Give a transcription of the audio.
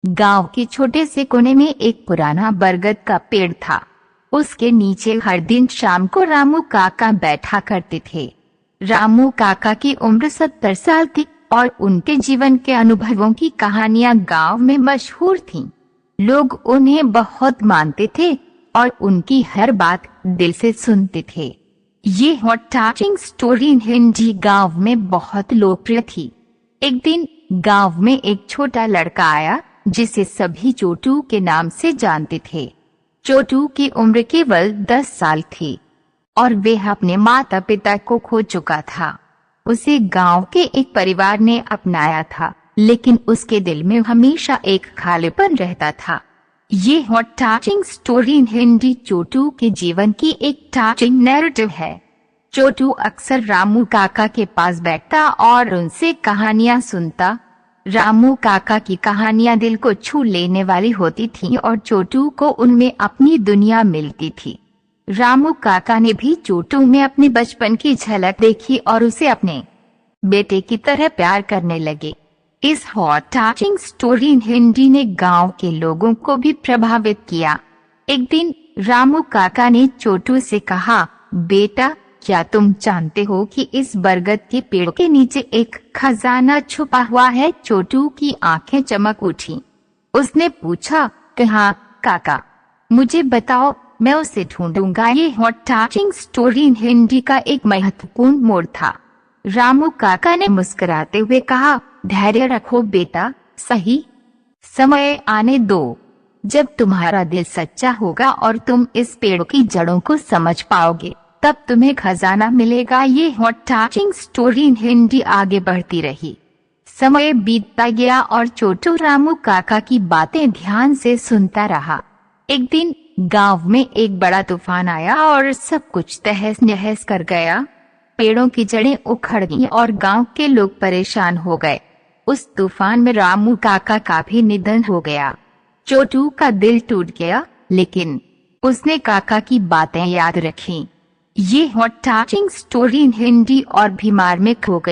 गांव के छोटे से कोने में एक पुराना बरगद का पेड़ था। उसके नीचे हर दिन शाम को रामू काका बैठा करते थे। रामू काका की उम्र 70 साल थी और उनके जीवन के अनुभवों की कहानियां गांव में मशहूर थीं। लोग उन्हें बहुत मानते थे और उनकी हर बात दिल से सुनते थे। ये heart touching story in Hindi गांव में बहुत लोकप्रिय थी। एक दिन गांव में एक छोटा लड़का आया जिसे सभी चोटू के नाम से जानते थे। चोटू की उम्र केवल 10 साल थी और वह अपने माता पिता को खो चुका था। उसे गांव के एक परिवार ने अपनाया था, लेकिन उसके दिल में हमेशा एक खालीपन रहता था। ये heart touching story in Hindi Chotu के जीवन की एक टचिंग नैरेटिव है। चोटू अक्सर रामू काका के पास बैठता और उनसे कहानियां सुनता। रामू काका की कहानियां दिल को छू लेने वाली होती थीं और चोटू को उनमें अपनी दुनिया मिलती थी। रामू काका ने भी चोटू में अपने बचपन की झलक देखी और उसे अपने बेटे की तरह प्यार करने लगे। इस hot touching story in Hindi ने गांव के लोगों को भी प्रभावित किया। एक दिन रामू काका ने चोटू से कहा, बेटा, क्या तुम जानते हो कि इस बरगद के पेड़ के नीचे एक खजाना छुपा हुआ है? चोटू की आंखें चमक उठी। उसने पूछा, कहाँ काका? मुझे बताओ, मैं उसे ढूंढूंगा। ये heart touching story in Hindi का एक महत्वपूर्ण मोड़ था। रामू काका ने मुस्कुराते हुए कहा, धैर्य रखो बेटा, सही समय आने दो। जब तुम्हारा दिल सच्चा होगा और तुम इस पेड़ की जड़ों को समझ पाओगे, तब तुम्हें खजाना मिलेगा। ये heart touching story in Hindi आगे बढ़ती रही। समय बीतता गया और चोटू रामू काका की बातें ध्यान से सुनता रहा। एक दिन गांव में एक बड़ा तूफान आया और सब कुछ तहस नहस कर गया। पेड़ों की जड़ें उखड़ गईं और गांव के लोग परेशान हो गए। उस तूफान में रामू काका का भी निधन हो गया। चोटू का दिल टूट गया, लेकिन उसने काका की बातें याद रखीं। ये heart touching story in Hindi और भी मार्मिक हो गई।